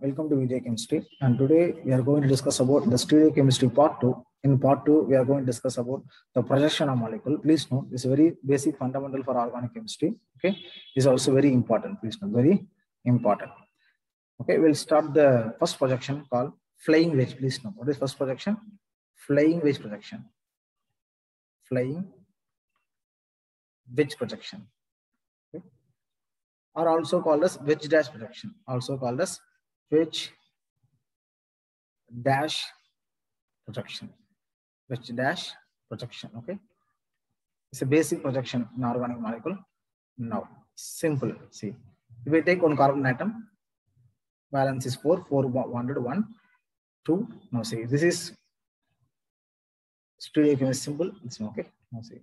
Welcome to Vijay Chemistry, and today we are going to discuss about the stereochemistry part 2. In part 2, we are going to discuss about the projection of molecule. Please note, this is very basic fundamental for organic chemistry. Okay, this is also very important. Please note, very important. Okay, we'll start the first projection called flying wedge. Please note, what is first projection? Flying wedge projection. Flying wedge projection. Okay, or also called as wedge dash projection. Also called as wedge dash projection. Wedge dash projection. Okay, it's a basic projection in organic molecule. Now, simple. See, if we take one carbon atom, valence is 4, 4 bonded 1, 2. Now, see, this is stereochemistry symbol. It's okay. Now, see,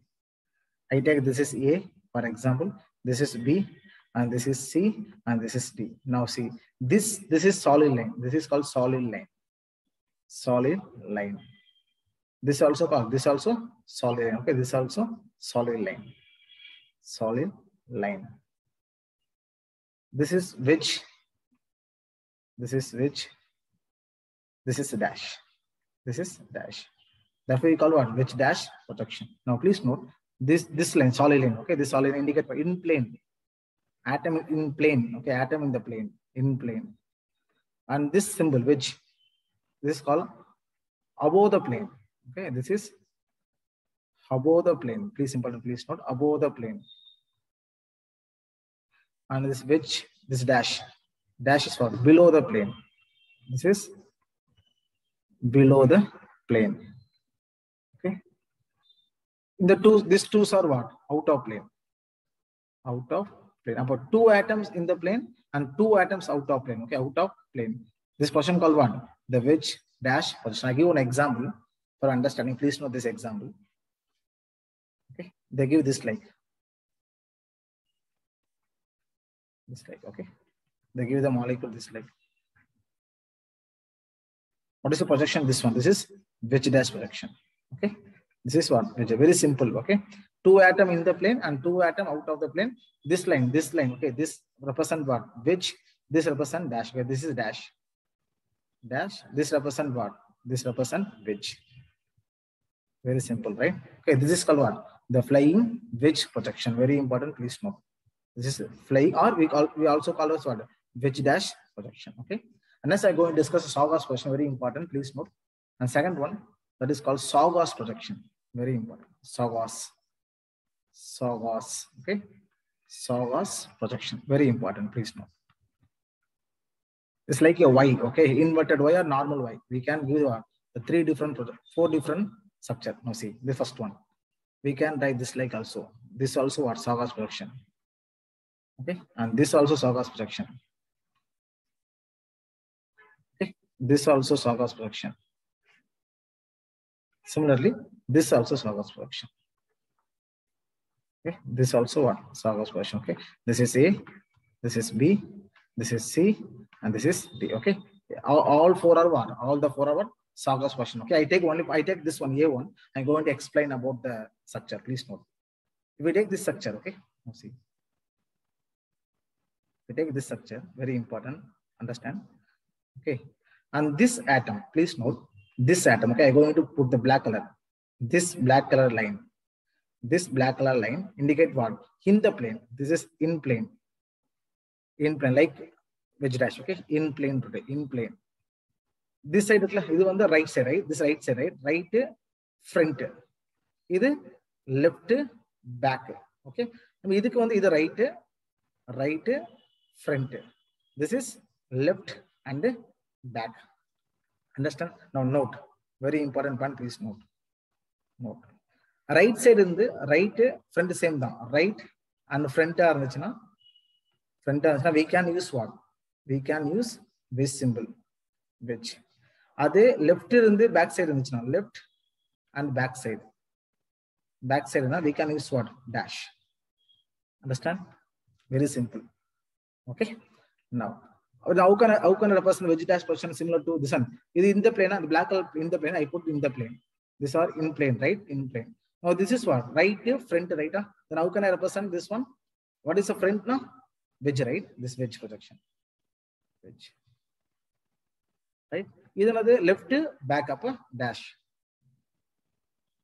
I take this is A, for example, this is B, and this is C, and this is D. Now, see, this is solid line. This is called solid line. Solid line. This also called, this also solid line. Okay, this also solid line. Solid line. This is wedge. This is wedge. This is a dash. This is dash. Therefore, we call what? Wedge dash projection. Now, please note this line, solid line. Okay, this solid line indicate in plane. Atom in plane. Okay, atom in the plane. In plane. And this symbol, wedge, this is called above the plane. Okay, this is above the plane. Please important, please note above the plane. And this wedge, this dash. Dash is for below the plane. This is below the plane. Okay. In the two, these two are what? Out of plane. Out of plane. About 2 atoms in the plane and 2 atoms out of plane. Okay, out of plane. This question called what? The wedge dash position. I give an example for understanding. Please note this example. Okay, they give this like. This like, okay. They give the molecule this like. What is the projection? This one. This is wedge dash projection. Okay. This is what? Which is very simple. Okay. 2 atoms in the plane and 2 atoms out of the plane. This line. Okay. This represent what? Wedge. This represent dash. Okay. This is dash. Dash. This represent what? This represent wedge. Very simple, right? Okay. This is called what? The flying wedge projection. Very important. Please note. This is flying, or we also call it what? Wedge dash projection. Okay. And next I go and discuss a Saw-Gauss projection. Very important. Please note. And second one, that is called Saw-Gauss projection. Very important. Saw-Gauss. Saw-Gauss. Okay. Saw-Gauss projection. Very important. Please note. It's like a Y. Okay. Inverted Y or normal Y. We can give the 4 different structure. Now see the first one. We can write this like also. This also what? Saw-Gauss projection. Okay. And this also Saw-Gauss projection. Okay. This also Saw-Gauss projection. Similarly, this also Saw-Gauss projection. Okay. This also what? Saw-Gauss projection. Okay. This is A, this is B, this is C, and this is D. Okay. All 4 are what? All the 4 are what? Saw-Gauss projection. Okay. I take this one, A1. I'm going to explain about the structure. Please note. If we take this structure, okay. Now see. We take this structure, very important, understand? Okay. And this atom, please note, this atom, okay, I'm going to put the black color. This black color line. This black color line indicate what? In the plane. This is in plane. In plane, like wedge dash, okay? In plane today, in plane. This side, this is on the right side, right? This right side, right? Right front. This left back, okay? This is right front. This is left and back. Understand? Now note. Very important point. Please note. Note. Right side in the right front same down. Right and front are we can use what? We can use this symbol. Which are they left in the back side? Left and back side. Back side we can use what? Dash. Understand? Very simple. Okay. Now how can I represent wedge dash projection similar to this one? Is in the plane, the black color in the plane, I put in the plane. These are in plane, right? In plane. Now this is what? Right front, right? Then how can I represent this one? What is the front now? Wedge, right? This wedge projection. Wedge. right? This is left back up dash.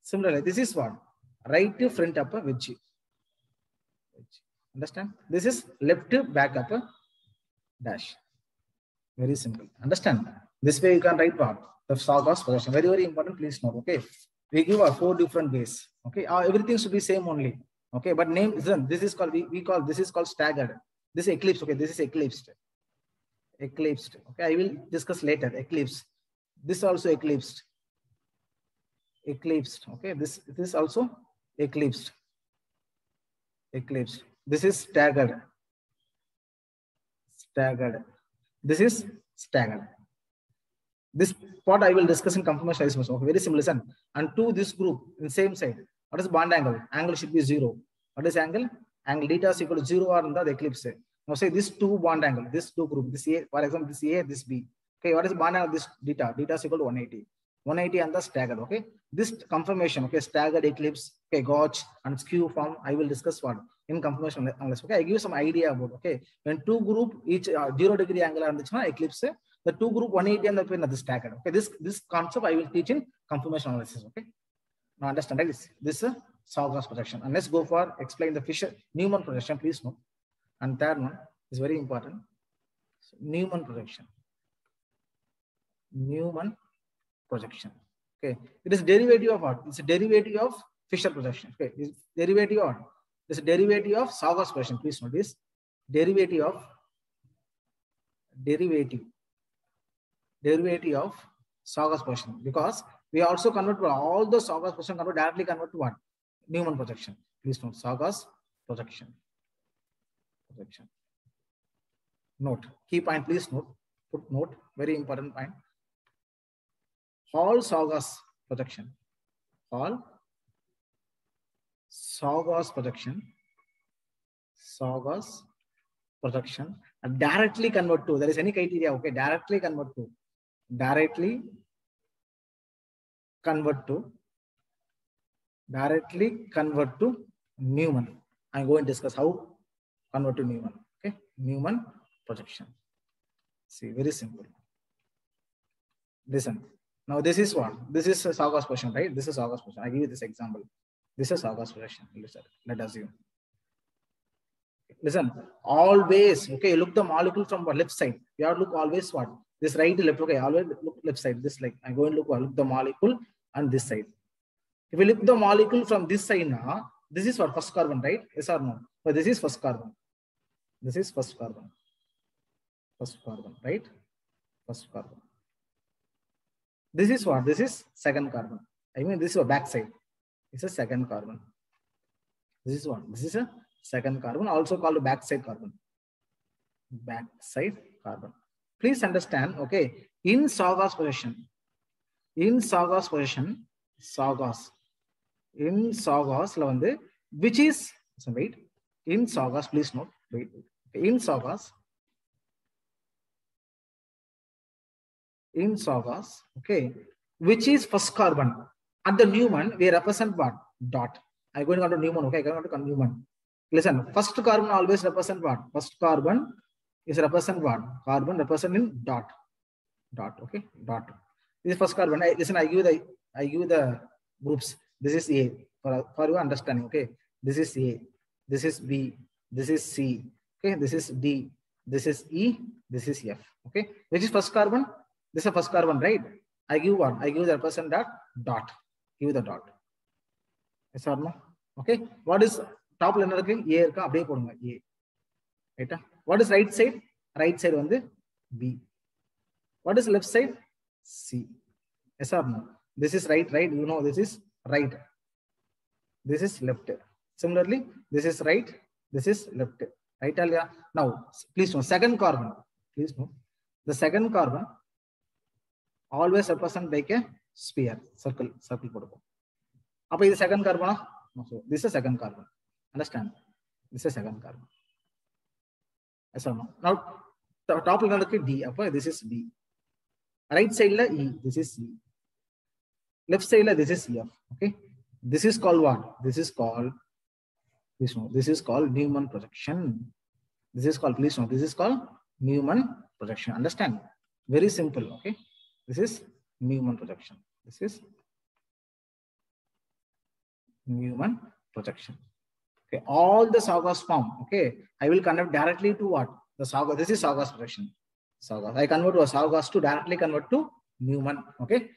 Similarly, this is what? Right front up wedge. Understand? This is left back up dash. Very simple. Understand? This way you can write what? The Saugas progression. Very, very important. Please note. Okay. We give 4 different ways. Okay. Everything should be same only. Okay. But name isn't. This is called, we call, this is called staggered. This is eclipse. Okay. This is eclipsed. Eclipsed. Okay. I will discuss later. Eclipse. This also eclipsed. Eclipsed. Okay. This is also eclipsed. Eclipsed. This is staggered. Staggered. This is staggered. This part I will discuss in confirmation. Okay, very simple. Listen. And to this group in same side. What is bond angle? Angle should be 0. What is angle? Angle theta is equal to 0 or in the eclipse. Now say this 2 bond angle, this 2 group, this A, for example, this A, this B. Okay, what is bond angle? This theta. Theta is equal to 180. 180 and the staggered. Okay, this confirmation. Okay, staggered, eclipse, okay, gauge and skew form. I will discuss what in confirmation analysis. Okay, I give you some idea about. Okay, when 2 group each 0 degree angle and eclipse, the 2 group 180 and the staggered. Okay, this concept I will teach in confirmation analysis. Okay, now understand, right? This is Saugas projection. And let's go for explain the Fisher-Newman projection. Please note. And third one is very important. So, Newman projection. Newman projection. Okay, it is derivative of what? It's a derivative of Fisher projection. Okay, it's derivative of what? It's a derivative of Saugas projection. Please note this. Derivative of Saugas projection, because we also convert all the Saugas projection directly convert to what? Newman projection. Please note Saugas projection. Note. Key point, please note. Put note. Very important point. Hall Saugas projection. Hall Saugas projection. Saugas projection. And directly convert to. There is any criteria. Okay. Directly convert to. Directly convert to Newman. I'm going to discuss how convert to Newman. Okay, Newman projection. See, very simple. Listen. Now this is what? This is a Saugas projection, right? This is Saugas projection. I give you this example. This is Saugas projection. Let us assume. Listen. Always. Okay, look the molecule from the left side. You have to look always what? This right to left. Okay, always look left side. This like I'm going to look the molecule on this side. If we look the molecule from this side now, this is what? First carbon, right? Yes or no? But this is first carbon. This is first carbon. First carbon, right? First carbon. This is what? This is second carbon. I mean, this is a back side. It's a second carbon. This is what? This is a second carbon, also called a backside carbon. Backside carbon. Please understand, okay, in Saugas projection, which is, so wait, in Saugas, please note, wait, in Saugas, okay, which is first carbon. At the Newman, we represent what? Dot. I'm going on to Newman, okay, I'm going to Newman. Listen, first carbon always represent what? First carbon is represent what? Carbon representing dot. Okay, dot. This is first carbon. Listen, I give the groups. This is A for your understanding. Okay, this is A, this is B, this is C. Okay, this is D, this is E, this is F. Okay, which is first carbon? This is a first carbon, right? I give what? I give the represent that dot. Give the dot. Yes or no? Okay. What is top line? A A. Right? What is right side? Right side on the B. What is left side? C. Yes or no? This is right. You know this is right. This is left. Similarly, this is right. This is left. Right? Now, please note second carbon. Please note the second carbon always represent like a sphere, circle. Apa is the second carbon? So this is second carbon. Understand? This is second carbon. Yes or no? Now, top line D. This is D. Right side la E. This is C. Left side la this is F. Okay. This is called what? This is called Newman projection. This is called, please note, this is called Newman projection. Understand? Very simple. Okay. This is Newman projection. This is Newman projection. Okay, all the Saugas form. Okay, I will convert directly to what? The Saugas. This is Saugas projection. Saugas. I convert to a Saugas to directly convert to Newman. Okay.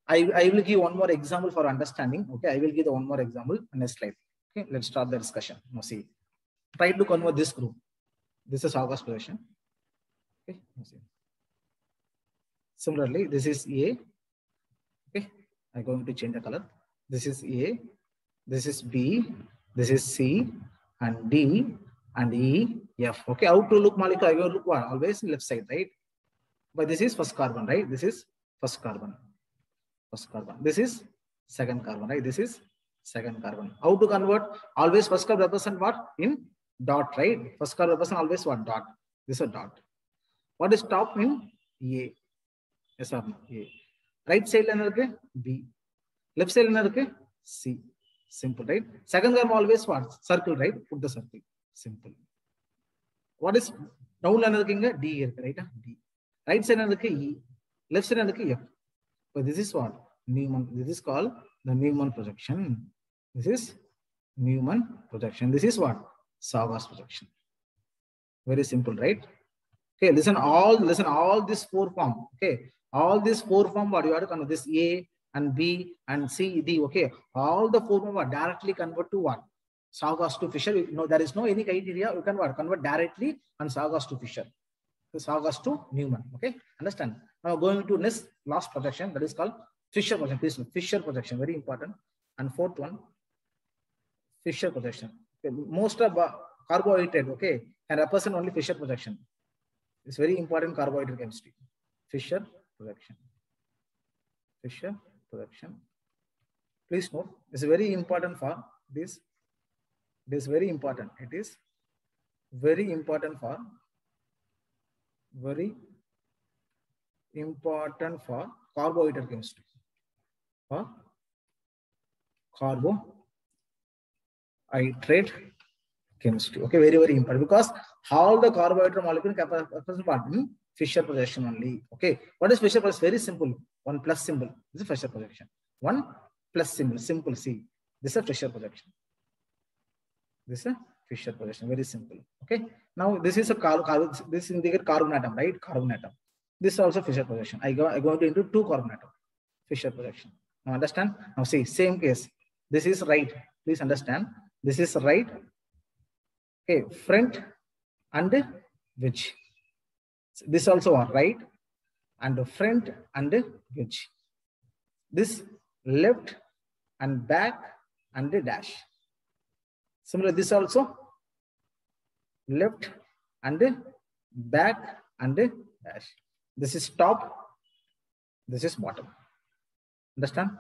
I will give one more example for understanding. Okay, I will give the one more example in next slide. Okay, let's start the discussion. Now see, try to convert this group. This is Saugas projection. Okay, now see. Similarly, this is A. Okay, I'm going to change the color. This is A, this is B, this is C, and D, and E, F. Okay, how to look molecule? I will look what? Always left side, right? But this is first carbon, right? This is first carbon. First carbon. This is second carbon, right? This is second carbon. How to convert? Always first carbon represent what? In dot, right? First carbon represent always what? Dot. This is a dot. What is top in A? Yes, sir. A. Right side B. Left side C. Simple, right? Second carbon always what? Circle, right? Put the circle. Simple. What is down D, right? D. Right side E. Left side F. But this is what? Newman. This is called the Newman projection. This is Newman projection. This is what? Saugas projection. Very simple, right? Okay, listen all this four form. Okay, all this four form, what you have to convert this A and B and C, D. Okay, all the four form are directly convert to what? Saugas to Fischer. No, there is no any criteria. You can what? Convert directly and Saugas to Fischer. Saugas to Newman. Okay, understand? Now going to next last projection, that is called Fischer projection. Please, Fischer projection, very important. And fourth one, Fischer projection. Okay, most of carbohydrate, okay, can represent only Fischer projection. It's very important carbohydrate chemistry. Fischer projection. Fischer projection. Please note, it's very important for this. It is very important. It is very important for carbohydrate chemistry. For carbohydrate chemistry. Okay, very, very important because all the carbohydrate molecule represent what? Fischer projection only. Okay, what is Fischer projection? Very simple. One plus symbol. This is Fischer projection. One plus symbol. Simple. See, this is a Fischer projection. This is a Fischer projection. Very simple. Okay. Now this is a this indicates carbon atom, right? Carbon atom. This is also Fischer projection. I go into two carbon atom. Fischer projection. Now understand? Now see, same case. This is right. Please understand. This is right. Okay, front and wedge. This also are right and front and wedge. This left and back and dash. Similarly, this also left and back and dash. This is top. This is bottom. Understand?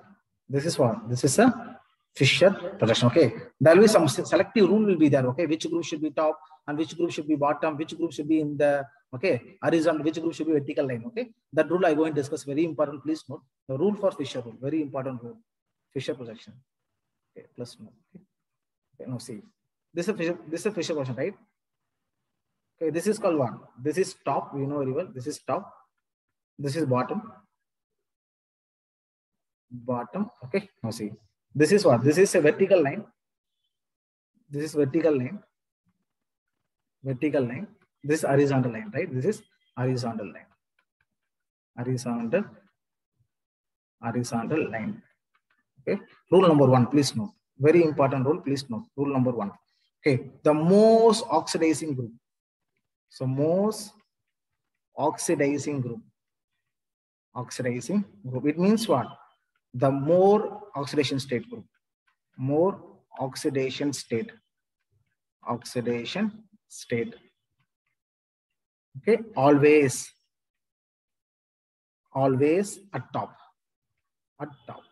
This is what? This is a Fischer projection. Okay. There will be some selective rule will be there. Okay. Which group should be top and which group should be bottom, which group should be in the horizontal, which group should be vertical line. Okay. That rule I go and discuss. Very important. Please note the rule for Fischer rule. Very important rule. Fischer projection. Okay. Plus note. Okay. Okay. Now see. This is a Fischer projection, right? Okay. This is called what? This is top. We know very well. This is top. This is bottom. Bottom. Okay. Now see. This is what? This is a vertical line. This is vertical line. Vertical line. This is horizontal line, right? This is horizontal line. Horizontal line. Okay. Rule number 1, please note. Very important rule, please note. Rule number 1. Okay. The most oxidizing group. So most oxidizing group. Oxidizing group. It means what? The more oxidation state group. More oxidation state. Oxidation state. Okay. Always at top. At top.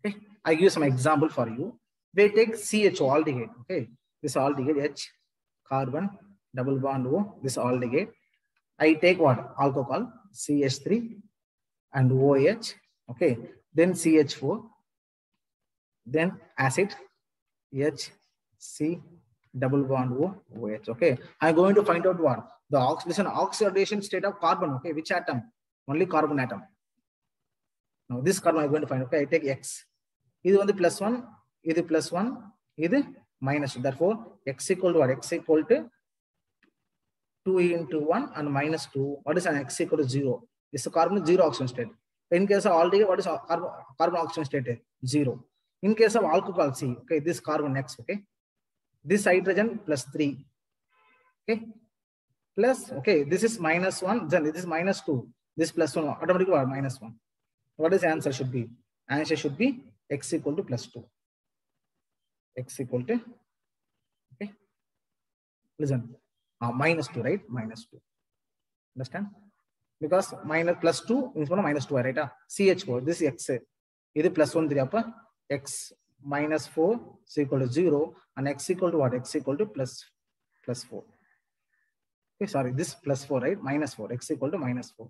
Okay. I give some example for you. We take CHO aldehyde. Okay. This aldehyde H, carbon, double bond O. This aldehyde. I take what? Alcohol, CH3 and OH. Okay. Then CH4. Then acid, HC, double bond O, OH. Okay. I'm going to find out what? The oxidation state of carbon. Okay. Which atom? only carbon atom. Now this carbon I'm going to find. Okay, I take X. This one +1, this +1, this -2. Therefore, X equal to what? X equal to 2 into 1 and -2. What is an X equal to 0? This is carbon 0 oxidation state. In case of aldehyde, what is carbon oxidation state? 0. In case of alcohol, C, okay, this carbon X, okay, this hydrogen +3, okay, plus, okay, this is -1, then this is -2, this +1, automatically -1. What is the answer should be? Answer should be X equal to +2. X equal to, okay, listen, -2, right? -2. Understand? Because +2 means -2, right? CH4, this is X. This is +1, 3, X -4 is equal to 0, and X equal to what? X equal to +4. Okay, sorry, this +4, right? -4. X equal to -4.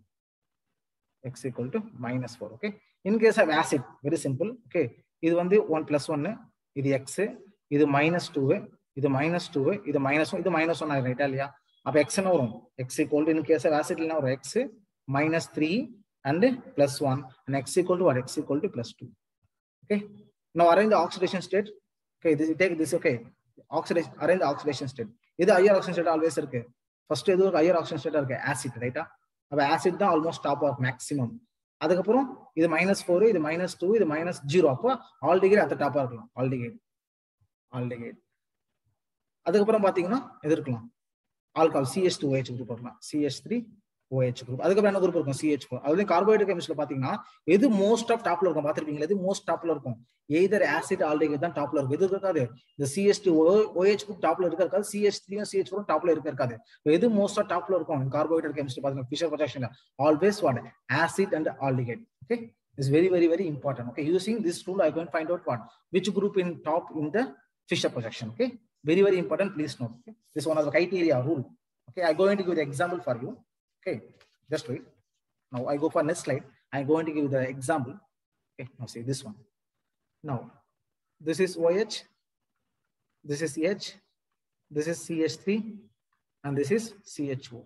X equal to -4. Okay. In case of acid, very simple. Okay. This one 1 + 1. This X. This -2. This -2. This -1. This -1. Right? Alya. X X equal to, in case of acid, X -3 and +1, and X equal to what? X equal to +2. Okay. Now arrange the oxidation state. Okay. This take this. Okay. Oxidation. Arrange the oxidation state. This higher oxidation state always okay. First, higher oxidation state okay. Acid, right? Acid தான் almost top of maximum. அதுக்கப்புறம் இது -4, இது -2, இது -0. அப்போ aldehyde அந்த டாப்பா இருக்கலாம். Aldehyde. அதுக்கப்புறம் பாத்தீங்கன்னா எது இருக்கலாம்? ஆல்கஹால் CH2OH குரூப் இருக்கலாம். CH3OH group. அதுக்கப்புறம் என்ன குரூப் இருக்கும்? CH4. அதுல கார்போஹைட்ரேட் கெமிஸ்ட்ரியில பாத்தீங்கன்னா எது மோஸ்ட் ஆஃப் டாப்ல இருக்கும் பாத்திருக்கீங்களா? எது மோஸ்ட் டாப்ல இருக்கும்? எய்தர் ஆசிட் ஆல்டிகைட் தான் டாப்ல இருக்கும். எது இருக்காது? இந்த CH2OH குரூப் டாப்ல இருக்காது. CH3 CH4 டாப்ல இருக்காது. எது மோஸ்ட் ஆஃப் டாப்ல இருக்கும்? கார்போஹைட்ரேட் கெமிஸ்ட்ரி பாத்தீங்கன்னா ஃபிஷர் ப்ரொடக்ஷன்ல always what? Acid and aldehyde. Okay, it's very important. Okay, using this tool I going to find out what which group in top in the Fischer projection. Okay, very important. Please note. Okay, this is one of the criteria rule. Okay, I'm going to give the example for you. Okay, just wait. Now I go for next slide. I'm going to give the example. Okay, now see this one. Now this is OH, this is H, this is CH3, and this is CHO.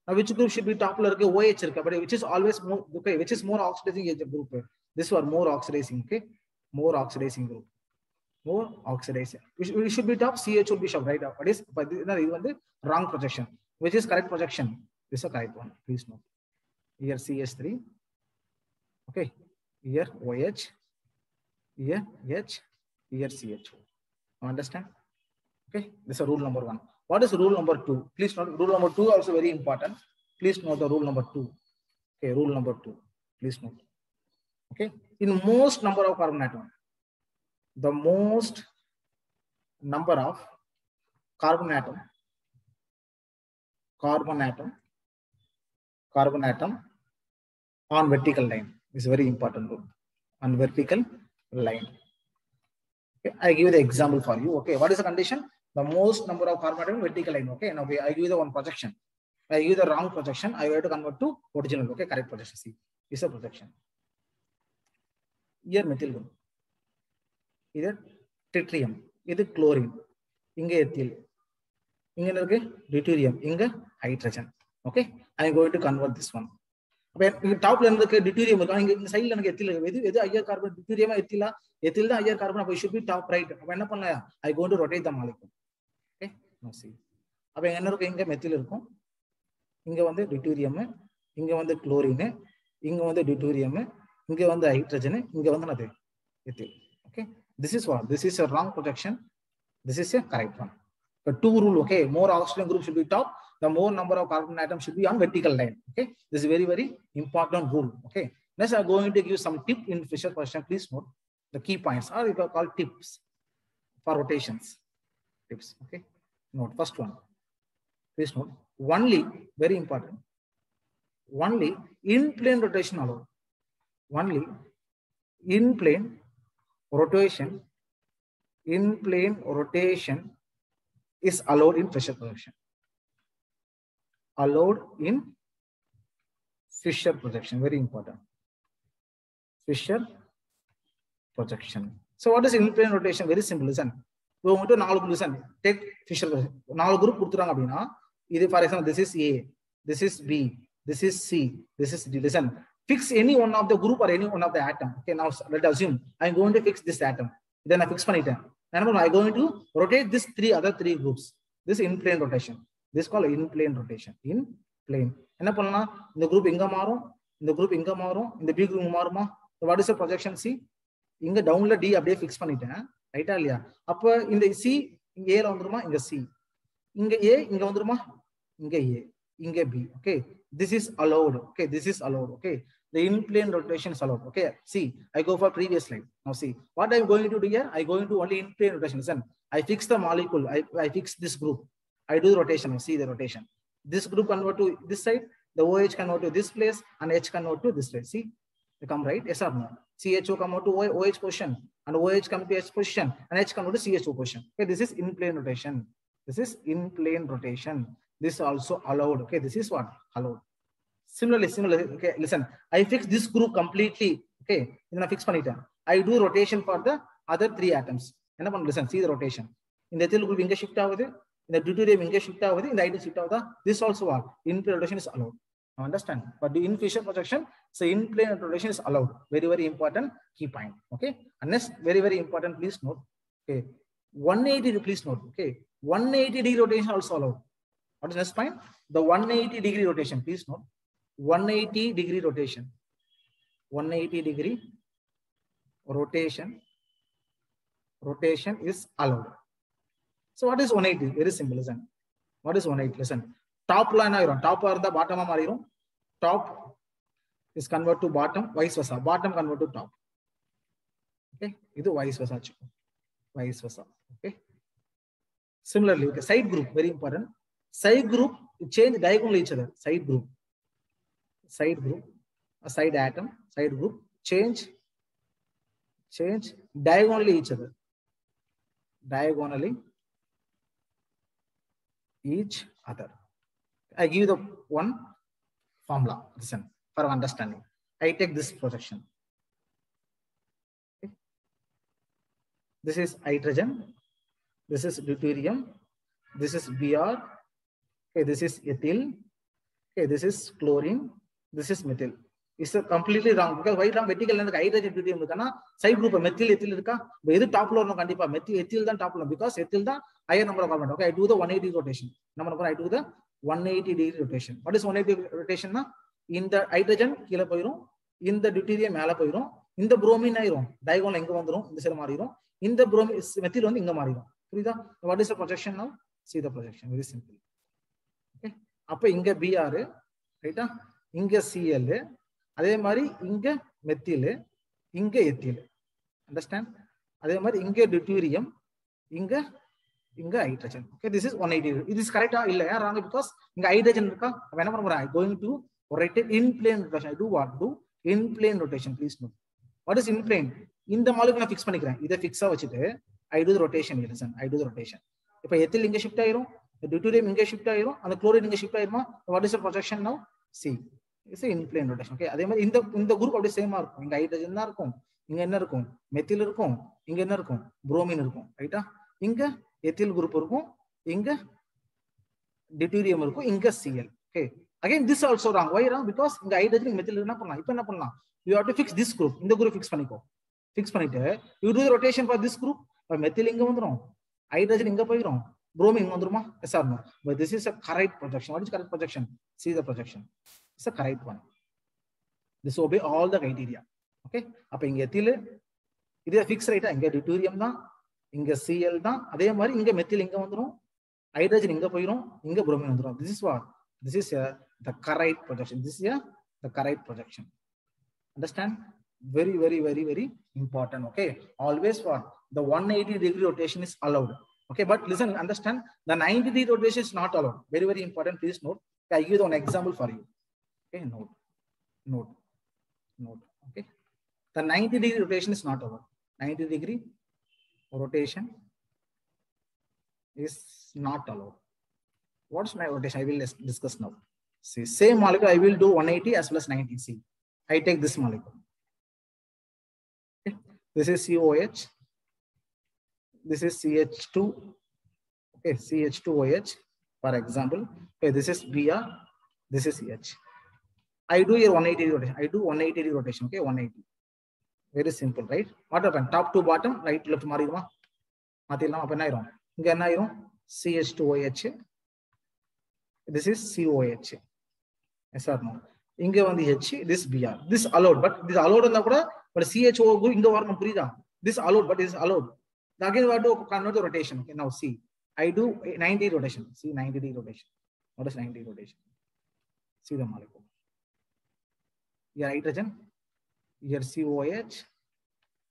Now which group should be top? OH, but which is always more, okay, which is more oxidizing agent group? This one more oxidizing. Okay, more oxidizing group. More oxidizing. We should be top. CH will be shoved right up. But is the wrong projection. Which is correct projection? This is a correct one. Please note. Here CH3. Okay. Here OH. Here H. Here CH. Understand? Okay. This is rule number 1. What is rule number 2? Please note. Rule number 2 also very important. Please note the rule number 2. Okay. Rule number 2. Please note. Okay. In most number of carbon atom, the most number of carbon atom on vertical line is very important rule. On vertical line. Okay, I give you the example for you. Okay, what is the condition? The most number of carbon atom vertical line. Okay, now I give you the one projection. I give you the wrong projection. I have to convert to original. Okay, correct projection. See, this is a projection. Here methyl group. Either tritium, either chlorine, inga ethyl, inga deuterium, inga hydrogen. Okay, I am going to convert this one. Top line deuterium, side line ethyl, higher carbon, deuterium, ethyl the higher carbon, it should be top right. I going to rotate the molecule. Okay, now see. Inga methyl, inga deuterium, inga chlorine, inga deuterium, inga hydrogen, inga ethyl. Okay. This is what? This is a wrong projection. This is a correct one. The 2 rule, okay, more oxygen group should be top. The more number of carbon atoms should be on vertical line. Okay, this is very important rule. Okay, next I'm going to give you some tip in Fischer projection. Please note the key points, or you can call tips for rotations. Tips. Okay, note first one. Please note only very important. Only in plane rotation allowed. Only in plane rotation is allowed in Fischer projection. Allowed in Fischer projection. Very important. Fischer projection. So what is in plane rotation? Very simple. Listen. We want to listen. Take Fischer projection. 4 group. For example, this is A, this is B, This is C. This is D. Listen, fix any one of the group or any one of the atom. Okay, now let's assume I'm going to fix this atom. Then I fix it. And I'm going to rotate this other three groups. This in plane rotation. This is called in plane rotation. In plane. And the group inga marum, the group inga marum, in the B group maruma. So what is the projection C? Inga down la D update fix panita. Right? Upper in the C, A ondruma, in the C. Inga A, inga ondruma, inga A, inga B. Okay. This is allowed. Okay. This is allowed. Okay. The in plane rotation is allowed. Okay. See, I go for previous slide. Now see, what I'm going to do here, I'm going to only in plane rotation. Listen, I fix the molecule. I fix this group. I do the rotation. See the rotation. This group convert to this side. The OH convert to this place and H convert to this place. See, they come right. Yes or no? CHO come out to OH position and OH come to H position and H convert to CHO position. Okay. This is in plane rotation. This is in plane rotation. This is also allowed. Okay. This is what? Allowed. Similarly, okay, listen, I fix this group completely. Okay, then I fix panita. I do rotation for the other three atoms. Listen, see the rotation. In the ethyl group, inga shift avudhu. In the deuterium, inga shift avudhu. In the iodine shift avudhu. This also what? In plane rotation is allowed. Now understand? But the in Fisher projection, so in plane rotation is allowed. Very, very important key point. Okay, and next, very, very important, please note. Okay, 180, please note. Okay, 180-degree rotation also allowed. What is next point? The 180-degree rotation, please note. 180-degree rotation. 180-degree rotation. Rotation is allowed. So what is 180? Very simple. Listen. What is 180? Listen. Top line iron. Top or the bottom of iron. Top is convert to bottom. Vice versa. Bottom convert to top. Okay. This is vice versa. Vice versa. Okay. Similarly, okay. Side group. Very important. Side group change diagonally each other. Side group. Side group, a side atom, side group, change diagonally each other. Diagonally each other. I give you the one formula. Listen, for understanding. I take this projection. Okay. This is hydrogen. This is deuterium. This is Br. Okay, this is ethyl. Okay, this is chlorine. This is methyl. It's completely wrong because why wrong? Vertical and hydrogen deuterium side group methyl ethyl either top floor no kandipa methyl ethyl than top floor because ethyl the higher number of carbon. Okay, I do the 180 rotation. Number one, I do the 180-degree rotation. What is 180 rotation? Na? In the hydrogen kila poirum, in the deuterium mala poirum, in the bromine iron diagonal enga vandrum, this is marirum. In the bromine methyl on inga marirum. What is the projection now? See the projection. Very simple. Okay. Appa inga Br, right? Inga Cl, adhe mari inga methyl, inga ethyl. Understand? Adhe mari inga deuterium, inga hydrogen. Okay, this is 180. It is correct or wrong because inga hydrogen whenever I am going to rotate in plane rotation. I do what? Do in plane rotation. Please note. What is in plane? In the molecule I fix panikren. Either fix I do the rotation. Listen, I do the rotation. If I ethyl inga shift ayiro, the deuterium inga shift ayiro, and the chlorine inga shift ayirma, what is the projection now? See. It's an in plane rotation. Okay. In the group of the same arc, in hydrogen arcum, in methyl arcum, in bromine arcum, right? Inga ethyl group arcum, inga deuterium arcum, inga Cl. Okay. Again, this is also wrong. Why wrong? Because in hydrogen methyl you have to fix this group. In the group fix paniko. Fix panite. You do the rotation for this group. Methyl inga vandrum. Hydrogen inga poirum. Bromine vandruma. Yes or no? But this is a correct projection. What is correct projection? See the projection. It's a correct one. This obey all the criteria. Okay. Up in ethyl, it is a fixed rate. Inga deuterium da, inga Cl da, adhe mari inga methyl inga vandrum, hydrogen inga poirum, inga bromine vandrum. This is what? This is the correct projection. This is the correct projection. Understand? Very, very, very, very important. Okay. Always what? The 180-degree rotation is allowed. Okay. But listen, understand, the 90-degree rotation is not allowed. Very, very important. Please note. I give you one example for you. Okay, note. Okay, the 90-degree rotation is not allowed. 90-degree rotation is not allowed. What's my rotation? I will discuss now. See, same molecule, I will do 180 as well as 90. See, I take this molecule. Okay. This is COH. This is CH2. Okay, CH2OH, for example. Okay, this is Br. This is H. I do here 180 rotation. I do 180 rotation. Okay, 180. Very simple, right? What happened? Top to bottom, right, left, mariduma. Matilama penairon. Ganairon. CH2OH. This is COH. Yes or no? Inge on the H. This BR. This allowed, but this allowed on the but CHO go in the warm purida. This allowed, but is allowed. Again, we have to convert the rotation. Okay, now see. I do 90 rotation. See 90 rotation. What is 90 rotation? See the molecule. Here hydrogen. Here COH.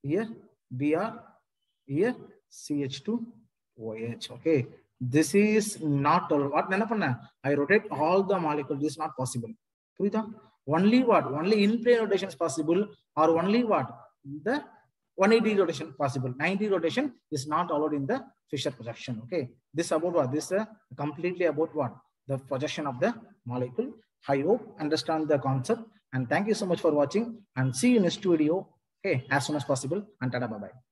Here Br. Here CH2OH. Okay. This is not all. What I rotate all the molecules. This is not possible. Only what? Only in plane rotation is possible, or only what? The 180 rotation possible. 90 rotation is not allowed in the Fischer projection. Okay. This about what? This is completely about what? The projection of the molecule. I hope understand the concept, and thank you so much for watching, and see you in next video. Okay, as soon as possible, and tada, bye bye.